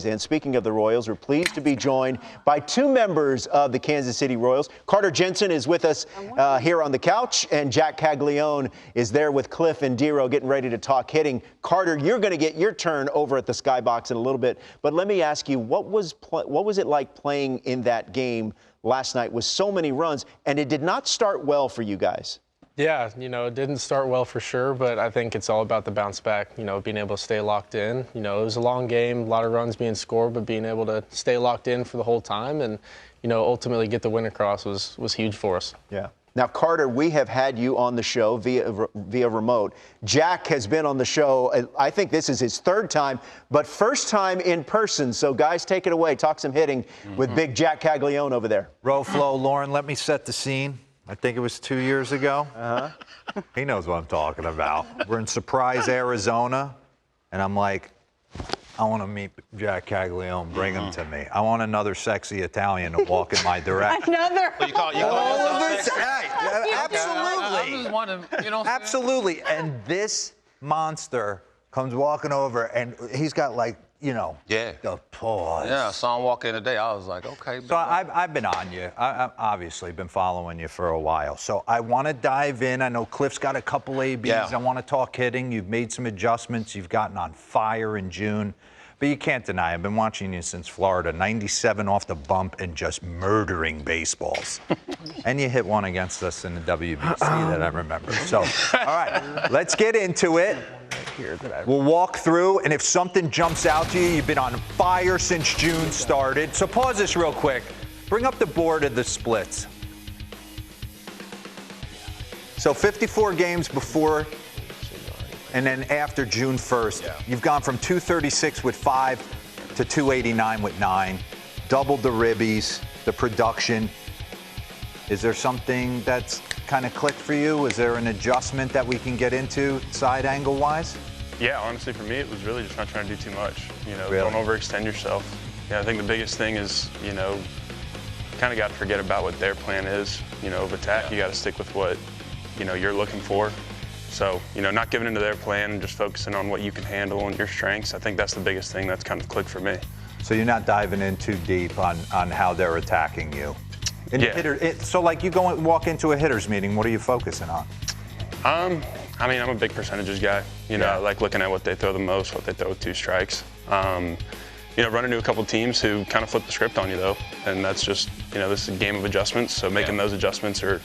And speaking of the Royals, we're pleased to be joined by two members of the Kansas City Royals. Carter Jensen is with us here on the couch, and Jac Caglianone is there with Cliff and DeRosa getting ready to talk hitting. Carter, you're going to get your turn over at the Skybox in a little bit, but let me ask you, what was it like playing in that game last night with so many runs, and it did not start well for you guys? Yeah, it didn't start well for sure, but I think it's all about the bounce back, being able to stay locked in. It was a long game, a lot of runs being scored, but being able to stay locked in for the whole time and, ultimately get the win across was huge for us. Yeah. Now, Carter, we have had you on the show via remote. Jac has been on the show. I think this is his third time, but first time in person. So, guys, take it away. Talk some hitting with big Jac Caglianone over there. Flo, Lauren, let me set the scene. I think it was 2 years ago. He knows what I'm talking about. We're in Surprise, Arizona, and I'm like, I want to meet Jac Caglianone. Bring him to me. I want another sexy Italian to walk in my direction. Another. You call Absolutely. I just want to, Absolutely. And this monster comes walking over, and he's got the pause. Yeah, I saw him walk in today. I was like, okay. So I've been on you. I've obviously been following you for a while. So I want to dive in. I know Cliff's got a couple ABs. Yeah. I want to talk hitting. You've made some adjustments. You've gotten on fire in June. But you can't deny, I've been watching you since Florida, 97 off the bump and just murdering baseballs. And you hit one against us in the WBC that I remember. So, all right, let's get into it. We'll walk through, and if something jumps out to you, you've been on fire since June started. So pause this real quick. Bring up the board of the splits. So 54 games before and then after June 1st, you've gone from 236 with 5 to 289 with 9. Doubled the ribbies, the production. Is there something that's kind of clicked for you? Is there an adjustment that we can get into side angle wise? Yeah, honestly, for me, it was really just not trying to do too much. Really? Don't overextend yourself. Yeah, I think the biggest thing is, kind of got to forget about what their plan is, of attack. You got to stick with what, you're looking for. So, not giving into their plan and just focusing on what you can handle and your strengths. I think that's the biggest thing that's kind of clicked for me. So you're not diving in too deep on how they're attacking you. So like you walk into a hitter's meeting, what are you focusing on? I'm a big percentages guy. I like looking at what they throw the most, what they throw with 2 strikes. Run into a couple teams who kind of flip the script on you though. And that's just, this is a game of adjustments. So making those adjustments are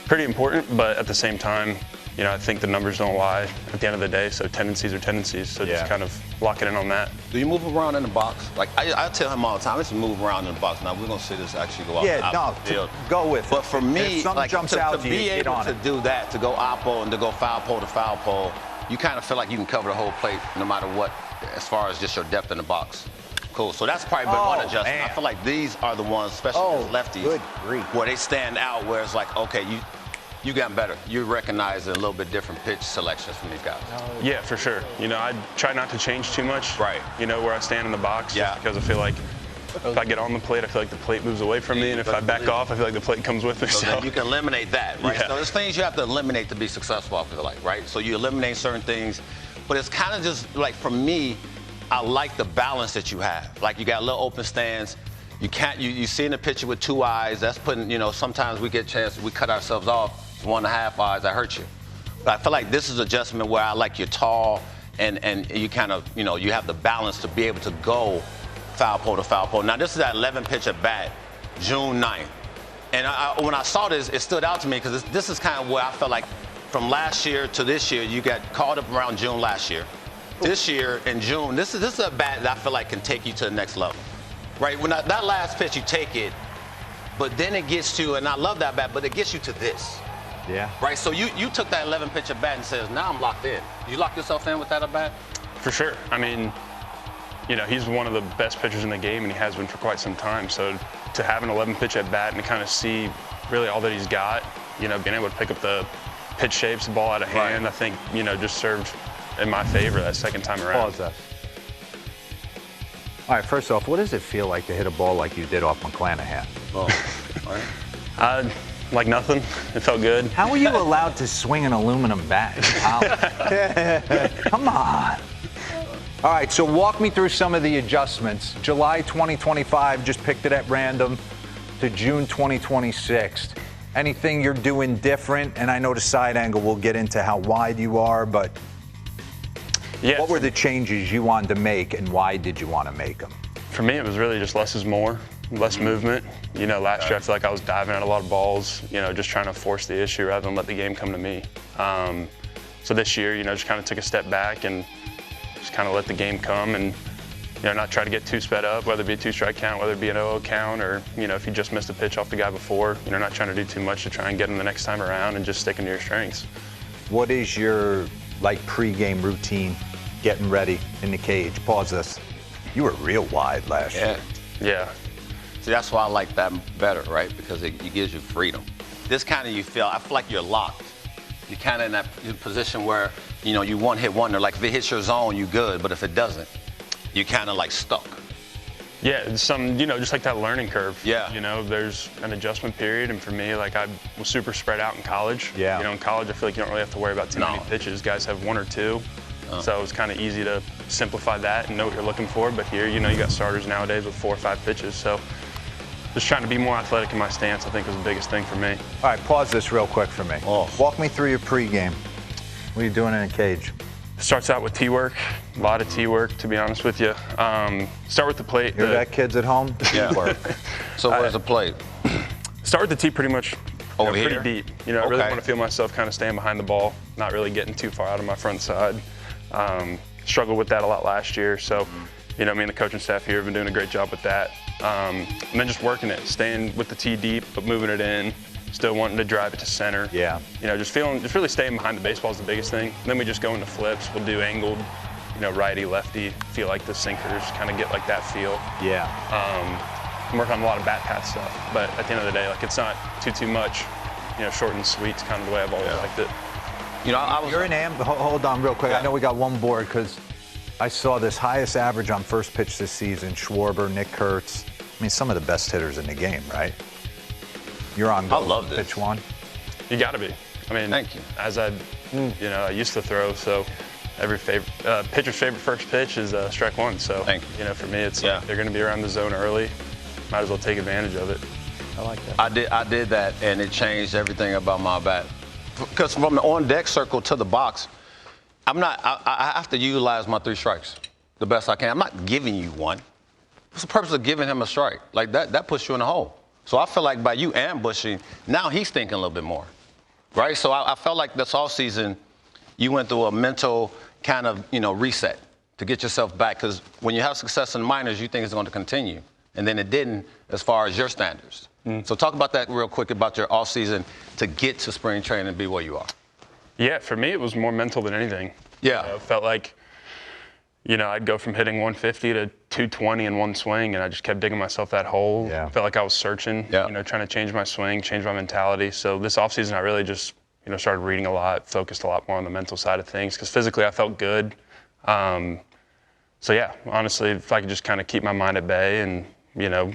pretty important, but at the same time, I think the numbers don't lie at the end of the day, so tendencies are tendencies, so just kind of locking in on that. Do you move around in the box? Like, I tell him all the time, let's move around in the box. Now, we're going to see this actually go out the field. Go with it. But for me, to be able to do that, to go oppo and to go foul pole to foul pole, you kind of feel like you can cover the whole plate no matter what, as far as just your depth in the box. Cool. So that's probably been one adjustment. Man. I feel like these are the ones, especially as lefties, where they stand out, where it's like, okay, you gotten better. You recognize a little bit different pitch selections from these guys. Yeah, for sure. I try not to change too much. Right. Where I stand in the box. Yeah. Because I feel like if I get on the plate, I feel like the plate moves away from me, and if I back off, I feel like the plate comes with me. So then you can eliminate that, right? Yeah. So there's things you have to eliminate to be successful, I feel like, right? So you eliminate certain things, but it's kind of just like, for me, I like the balance that you have. Like, you got a little open stance. You see in the picture with 2 eyes. That's putting, sometimes we get a chance, we cut ourselves off. 1.5 eyes, that hurt you. But I feel like this is an adjustment where I like you're tall and you kind of, you have the balance to be able to go foul pole to foul pole. Now, this is that 11 pitch at bat, June 9th. And when I saw this, it stood out to me because this is kind of where I felt like from last year to this year, you got caught up around June last year. This year in June, this is a bat that I feel like can take you to the next level. Right? When that last pitch, you take it, but then it gets to, and I love that bat, but it gets you to this. Yeah. Right, so you took that 11 pitch at bat and says, now I'm locked in. You lock yourself in with that at bat? For sure. He's one of the best pitchers in the game, and he has been for quite some time. So to have an 11 pitch at bat and to kind of see really all that he's got, being able to pick up the pitch shapes, the ball out of hand, I think, just served in my favor that second time around. Pause that. All right, first off, what does it feel like to hit a ball like you did off McClanahan? Like nothing. It felt good. How were you allowed to swing an aluminum bat in college? Come on. All right, so walk me through some of the adjustments. July 2025, just picked it at random, to June 2026. Anything you're doing different? And I know the side angle, we'll get into how wide you are, but what were the changes you wanted to make, and why did you want to make them? For me, it was really just less is more, less movement. You know, last year I feel like I was diving at a lot of balls, you know, just trying to force the issue rather than let the game come to me. So this year, you know, just kind of took a step back and just kind of let the game come and, you know, not try to get too sped up, whether it be a 2-strike count, whether it be an 0-0 count, or, you know, if you just missed a pitch off the guy before, you know, not trying to do too much to try and get him the next time around and just sticking to your strengths. What is your, pregame routine, getting ready in the cage? Pause this. You were real wide last year. Yeah. See, that's why I like that better, right? Because it gives you freedom. This kind of I feel like you're locked. You're kind of in that position where, you know, you one-hit wonder. Like, if it hits your zone, you good. But if it doesn't, you're kind of like stuck. Yeah, it's you know, just like that learning curve. Yeah. You know, there's an adjustment period, and for me, like, I was super spread out in college. Yeah. You know, in college, I feel like you don't really have to worry about too many pitches. Guys have 1 or 2. So it's kind of easy to simplify that and know what you're looking for. But here, you know, you got starters nowadays with 4 or 5 pitches. So just trying to be more athletic in my stance, I think, was the biggest thing for me. All right, pause this real quick for me. Walk me through your pregame. What are you doing in a cage? Starts out with tee work, a lot of tee work, to be honest with you. Start with the plate. Hear that, kids at home? Yeah. Work. So where's the plate? Start with the tee pretty much pretty deep. You know, I really want to feel myself kind of staying behind the ball, not really getting too far out of my front side. Struggled with that a lot last year. So, you know, me and the coaching staff here have been doing a great job with that. And then just working it, staying with the tee deep, but moving it in, still wanting to drive it to center. Yeah. You know, just really staying behind the baseball is the biggest thing. And then we just go into flips. We'll do angled, you know, righty, lefty. Feel like the sinkers kind of get like that feel. Yeah. I'm working on a lot of bat path stuff, but at the end of the day, like, it's not too much. You know, short and sweet's kind of the way I've always liked it. You know, You're an hold on real quick. Yeah. I know we got one board because I saw this highest average on first pitch this season. Schwarber, Nick Kurtz. I mean, some of the best hitters in the game, right? You're on I love this. pitch one. You got to be. I mean, thank you. As I used to throw, so every pitcher's favorite first pitch is strike one. So, you know, for me, it's like they're going to be around the zone early. Might as well take advantage of it. I like that. I did that, and it changed everything about my bat. Because from the on-deck circle to the box, I have to utilize my 3 strikes the best I can. I'm not giving you one. What's the purpose of giving him a strike? Like, that puts you in a hole. So I feel like by you ambushing, now he's thinking a little bit more, right? So I felt like this offseason, you went through a mental kind of, you know, reset to get yourself back. Because when you have success in the minors, you think it's going to continue. And then it didn't as far as your standards. So talk about that real quick, about your offseason to get to spring training and be where you are. Yeah, for me, it was more mental than anything. Yeah. You know, it felt like, you know, I'd go from hitting 150 to 220 in one swing, and I just kept digging myself that hole. Yeah. Felt like I was searching, you know, trying to change my swing, change my mentality. So this offseason, I really just, you know, started reading a lot, focused a lot more on the mental side of things, because physically I felt good. So, yeah, honestly, if I could just kind of keep my mind at bay and, you know,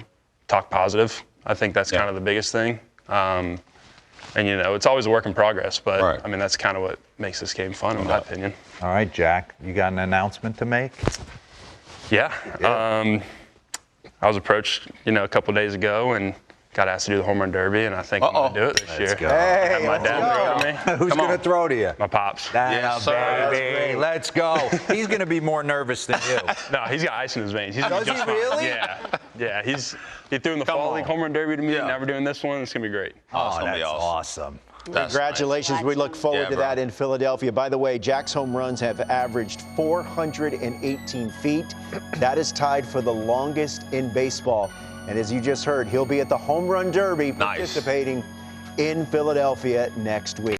talk positive, I think that's kind of the biggest thing. And, you know, it's always a work in progress, but, I mean, that's kind of what makes this game fun, in my opinion. All right, Jack, you got an announcement to make? Yeah. I was approached, you know, a couple days ago and got asked to do the home run derby, and I think I'm going to do it this year. Go. Hey, my dad throw to me. Who's going to throw to you? My pops. Yes, baby. Let's go. He's going to be more nervous than you. No, he's got ice in his veins. Does he really? Yeah. Yeah, he threw in the Fall League home run derby to me. Now we're doing this one. It's going to be great. Oh, that's awesome. Congratulations. Nice. We look forward to that in Philadelphia. By the way, Jac's home runs have averaged 418 feet. That is tied for the longest in baseball. And as you just heard, he'll be at the Home Run Derby participating in Philadelphia next week.